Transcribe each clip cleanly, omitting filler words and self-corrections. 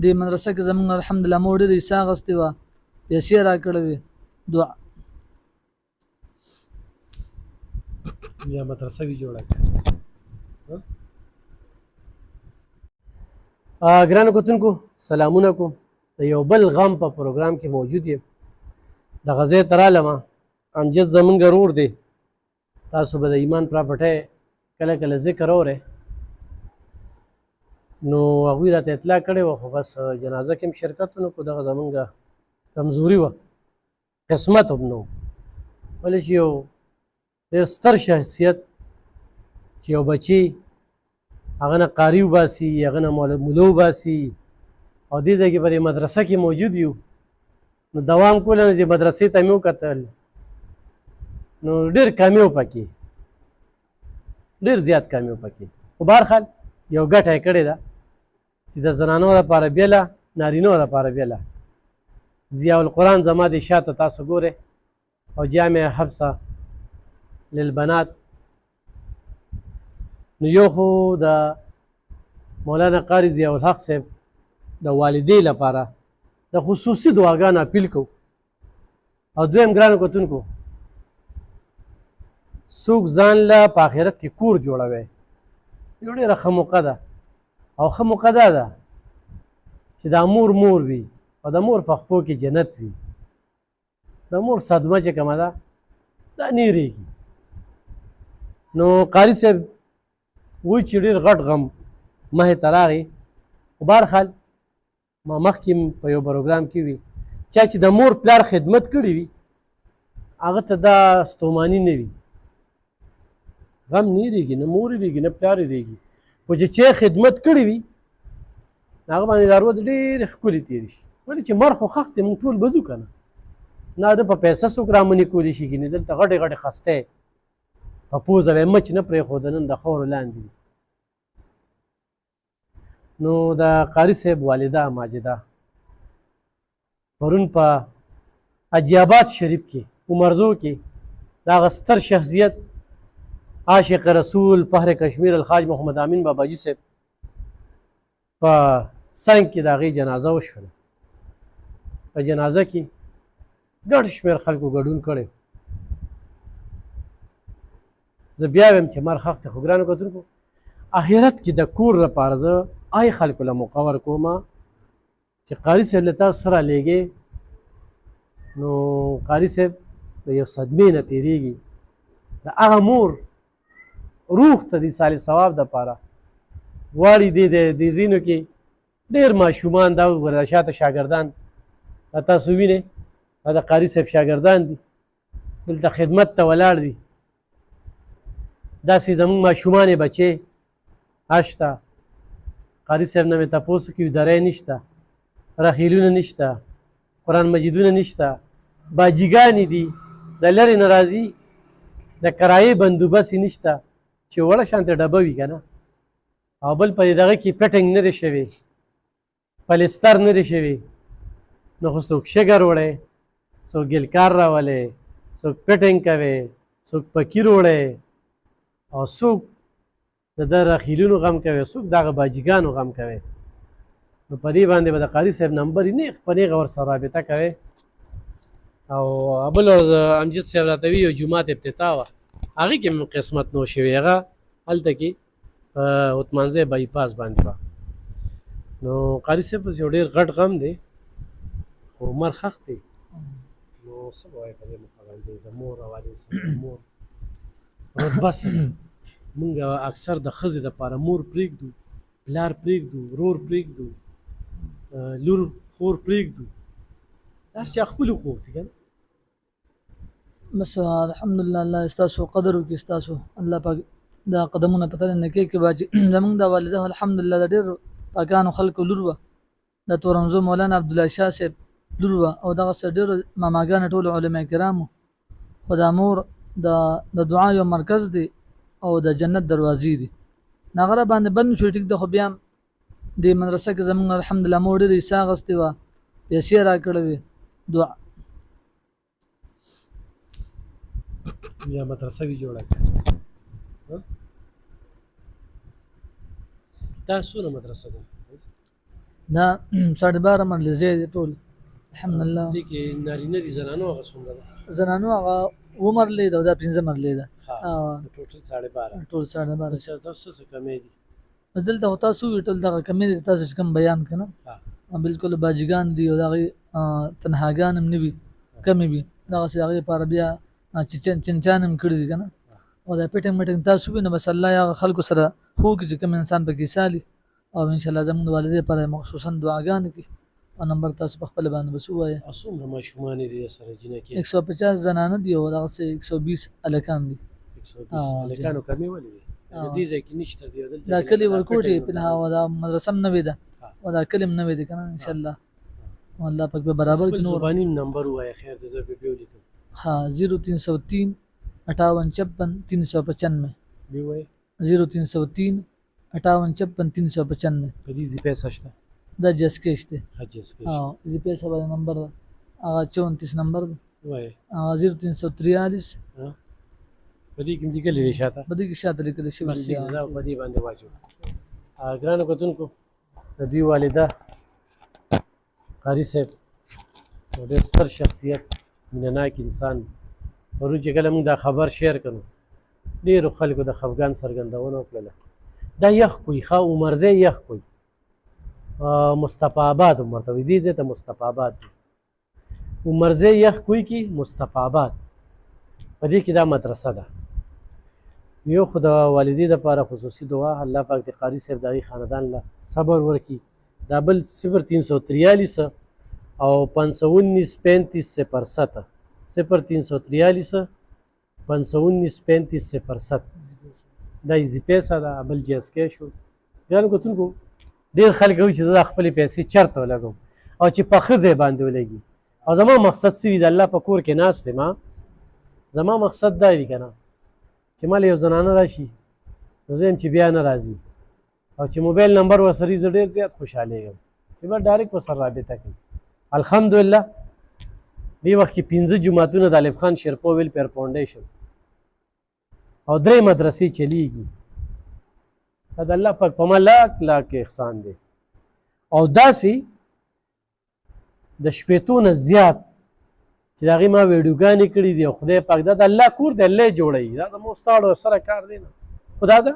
دې مدرسه کې زمونږ الحمدلله مور ډېرې حصه اخیستې وه پیسې راکړې وې دعا یا مدرسه وی جوړه ګرانو کتونکو سلامونه کوم د یو بل غم په پروګرام کې موجود یم د غزې ترالمه امجد زمونږ ورور دی تاسو به د ایمان پراپرټۍ کله کله ذکر اورئ نو هغوی راته اطلاع کړې وه خو بس جنازه کې هم شرکت ونه کړو دغه زمونږ کمزوري وه قسمت هم نه و ولې چې یو ډېر ستر شخصیت چې یو بچی هغه نه قاري وباسي هغه نه موله وباسي او دې ځای کې په دې مدرسه کې موجود یو نو دوام کوله نو چې مدرسې ته مې وکتل نو ډېر کامي و پکې ډېر زیات کامي و پکې خو بهرحال یو ګټه یې کړې ده چې د زنانو لپاره بېله نارینو لپاره بېله ضیاء القرآن زما د شاته تاسو ګورئ او جامع حفصه للبنات نو یو خو د مولانا قاری ضیاء الحق صاحب د والدې لپاره د خصوصي دعاګانو اپیل کوو او دویم ګرانو کتونکو څوک ځان له په آخرت کې کور جوړوي یو ډېره ښه موقع ده او ښه موقع دا ده چې دا مور مور وي او د مور په خپو کې جنت وي د مور صدمه چې کومه ده دا نه هېرېږي نو قاري صاحب وایي چې ډېر غټ غم مخې ته راغی خو بهرحال ما مخکې په یو پروګرام کې وي چا چې د مور پلار خدمت کړی وي هغه ته دا ستوماني نه وي غم نه هېرېږي نه مور هېرېږي نه پلار هېرېږي خو چې چا خدمت کړی وي هغه باندې دا ورځ ډېرې ښکلې تېرې شي ولې چې مر خو خښ دی موږ ټول به ځو که نه نه ده په پیسه څوک رامنې کولی شي که نه دلته غټې غټې خستی په پوزه به یې مچ نه پرېښوده نن د خاورو لاندې دي نو د قاري صاحب والده ماجده پرون په حاجي آباد شریف کې عمرزو کې د هغه ستر شخصیت عاشق رسول فخر کشمیر الخاج محمد امین باباجي صاحب په څنګ کې د هغې جنازه وشوله په جنازه کې ګڼ شمېر خلکو ګډون کړی زه بیا وایم چې مر خښ دی خو ګرانو کتونکو آخرت کې د کور لپاره زه آی خلکو له موقع ورکوم چې قاري صاحب له تاسو سره لیږې نو قاري صاحب د یو صدمې نه تېرېږي د هغه مور روح ته د صالح ثواب دپاره غواړي دې ځینو کې ډېر ماشومان دا وګوره د شاته شاګردان دا تاسو وینئ دا د قاري صاحب شاګردان دي دلته خدمت ته ولاړ دي داسې زموږ ماشومان یې بچې هشته قاري صاحب نه مې تپوس وکړي درې نشته رخیلونه نشته قرآن مجیدونه نشته باجیګانې دي د لرې نه راځي د کرایې بندوبست یې نشته چې وړه شانته ډبه وي که نه او بل په دغه کې پټنګ نه دی شوی پلستر نه دی شوی نو خو څوک شګر وړی څوک ګلکار راولی څوک پټنګ کوي څوک پکیر وړی او څوک د ده رخیلونو غم کوي څوک دغه باجیګانو غم کوي نو په دې باندې به د قاري صاحب نمبر یې نیغ په نیغه ورسره رابطه کوي او بل ورځ امجد صاحب راته وي یو جومات افتتاح وه هغې کې هم قسمت نو شوي هغه هلته کې په عثمانزی بایپاس باندې وه نو قاري صاحب پس یو ډېر غټ غم دی خو عمر خښ دی نو څه به وایې په دې موقع باندې د مور او والد صاحب د مور رتبه څه ده مونږ اکثر د ښځې دپاره مور پرېږدو پلار پرېږدو ورور پرېږدو لور خور پرېږدو دا هر چا خپل حقوق دي که نه بس الحمدلله الله ستاسو قدر وکړي ستاسو الله پاک دا قدمونه په تله نکې کې باجي زمونږ د والده الحمدلله د ډېر پاکانو خلکو لور وه د تورنزو مولانا عبدالله شاه صاحب لور وه او دغسې ډېرو ماماګانې ټولو علما کرامو خو دا مور د دعا یو مرکز دی او د جنت دروازې دي نغره باندې بند شو ټیک ده خو بیا هم دې مدرسه کې زمونږ الحمدلله مور ډېرې حصه اخیستې وه پیسې راکړې وې دعا یا مدرسه وی جوړه دا څونه مدرسه ده دا 12.5 مرلې ځای دی ټول الحمدلله. دې کې نارینه دي زنانو هغه څومره ده؟ زنانو هغه 2 مرلې ده او دا 15 مرلې ده. ټوټل 12.5 ټول 12.5. اچھا تاسو څه کمې دي؟ دلته خو تاسو ټول دغه کمې دي تاسو چې کوم بیان کنه بالکل باجګان دي او دغه تنهاګان هم نه وي کمې وي دغسې هغې لپاره بیا چنچان هم کړي دي که نه او دا پیټنګ میټنګ تاسو وي نو بس الله هغه خلکو سره خو کړي چې کوم انسان پکې سالي او انشاءالله زموږ د والدې لپاره مخصوصا دعاګانې کړي او نمبر تاسو په خپله باندې بس ووایه. څومره ماشومان دي سره جینکې؟ 150 زنانه دي او دغسې 120 هلکان دي. 120 هلکانو کمې ولې دي؟ دې ځای کې نشته دي دا کلي ورکوټې او دا مدرسه هم نوې ده او دا کلي هم نوې دی که نه انشاءالله الله پاک به برابر کړي. خپل زباني نمبر ووایه خیر دی زه به بیا ولیکم. ها 0303 58 395 بیا وایه 0303 58 395 په دې زی پیسه شته دا جسکیش دی. جسکیش زی پیسه باندې نمبر هغه 34 نمبر دی وایه 0343 په دې کې لیکلي دی شاته په دې کې شاته لیکلی شوي بس دا په دې باندې واچو. ګرانو کتونکو د دوی والده قاري صاحب ډېر ستر شخصیت مینهناک انسان پرون چې کله موږ دا خبر شیر کړو ډېرو خلکو د خفګان څرګندونه وکړله. دا یخ کوي ښه عمرزی یخ کوي مصطفی آباد هم ورته وایي دې ځای ته مصطفی آباد دی عمرزی یخ کوي کې مصطفی آباد په دې کې دا مدرسه ده. یو خو د والدې دپاره خصوصي دعا الله پاک د قاري صاحب د هغې خاندان له صبر ورکړي. دا بل 0343 او 519 35 07 0343 519 35 07 دا ایزي پیسه ده بل جسکې شو. ګرانو کتونکو ډېر خلک وایي چې زه خپلې پیسې چېرته ولګوم او چې په ښه ځای باندې ولګي او زما مقصد څه وي د الله په کور کې ناست یم زما مقصد دا وي که نه چې ما له یو زنانه راشي نو زه یم چې بیا نه راځي او چې موبایل نمبر ورسره زه ډېر زیات خوشحالېږم چې بس ډایرکټ ورسره رابطه کوي. الحمدلله دې وخت کې 15 جوماتونه د الف خان شیرپو ویلفیر فاونډیشن او 3 مدرسې چلیږي. دا د الله پاک په ما لاک لاک احسان دی او داسې د شپېتو نه زیات چې د هغې ما ویډیوګانې کړي دي او خدای پاک دا د الله کور دی الله یې جوړوي دا د موستاړو سره کار دی نه خدا ده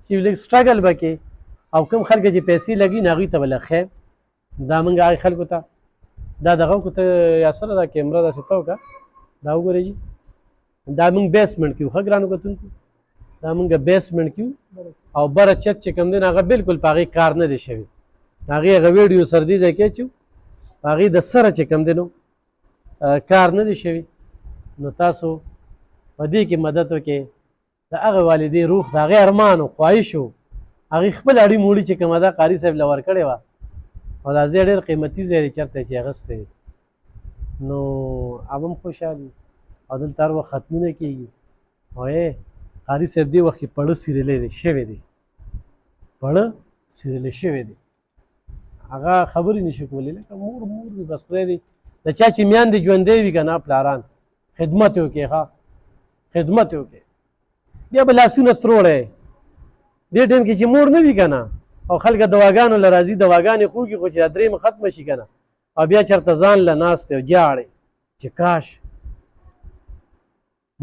چې لږ سټرګل به کې او کوم خلک چې پیسې لګي نو هغوی ته به لږ خیر دا موږ هغې خلکو ته دا دغه کو ته یاسره دا کیمره داسې ته وکړه دا وګورئ جي دا موږ بیسمنټ کې یو ښه ګرانو کتونکو دا موږ بیسمنټ کې او بره چت چې کوم دی نو هغه بلکل په هغې کار نه دی شوی هغې هغه ویډیو سر دې ځای کې اچو په هغې د سره چې کوم دی نو کار نه دی شوی نو تاسو په دې کې مدد وکړئ د هغه والدې روح د هغې ارمان او خواهش و هغې خپل اړي موړي چې کومه ده قاري صاحب له ورکړې وه او دا ځای ډېر قیمتي ځای دی چېرته چې اخیستی نو هغه هم خوشحال او دلته هر وخت ختمونه کېږي او قاري صاحب دې وخت کې پړه سیرلی دی شوی دی پړه سیرلی شوی دی هغه خبرې نشي کولی لکه مور وي بس خدای دی د چا چې میاندې ژوندی وي که نه پلاران خدمت یې وکړي ښه خدمت یې وکړي بیا به لاسونه تروړی دې ټایم کې چې مور نه وي که نه او خلک دواګانو له راځي دواګانې خوږي خو چې دا درېیمه ختمه شي که نه او بیا چېرته ځان له ناست دی او جاړې چې کاش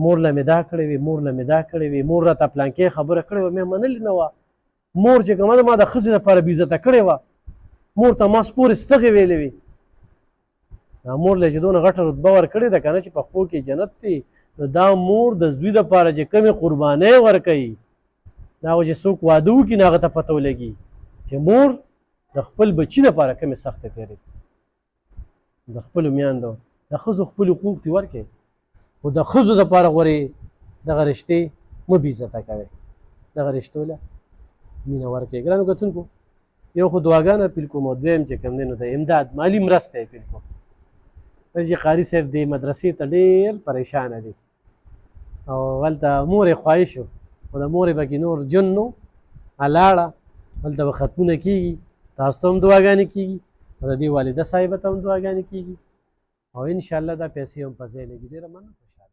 مور له مې دا کړې وي مور له مې دا کړې وي مور راته پلانکې خبره کړې وه مې منلې نه وه مور چې کومه ده ما د ښځې لپاره بېعزته کړې وه مور ته ما سپورې ستغې ویلې وي دا مور له چې دونه غټه رتبه ورکړې ده که نه چې په خپو کې جنت دی نو دا مور د زوی دپاره چې کومې قربانۍ ورکوي دا خو چې څوک واده وکړي نو هغه ته پته ولګي چې مور د خپل بچي دپاره کومې سختې تېروي د خپلو میاندو د ښځو خپل حقوق دې ورکړئ خو د ښځو دپاره غورې دغه رشتې مه بېعزته کوئ دغه رشتو له مینه ورکړئ. ګرانو کتونکو یو خو دعاګانې اپیل کوم او دویم چې کوم دی نو د امداد مالي مرسته اپیل کوم چې قاري صاحب دې مدرسې ته ډېر پریشانه دي او هلته مور یې خواهش و خو د مورې پکې نور جون نو لاړه هلته به ختمونه کېږي تاسو ته هم دعاګانې کېږي او د دې والده صاحبه ته هم دعاګانې کېږي او انشاءالله دا پیسې هم په ځای لګي ډېره مننه خوشحاله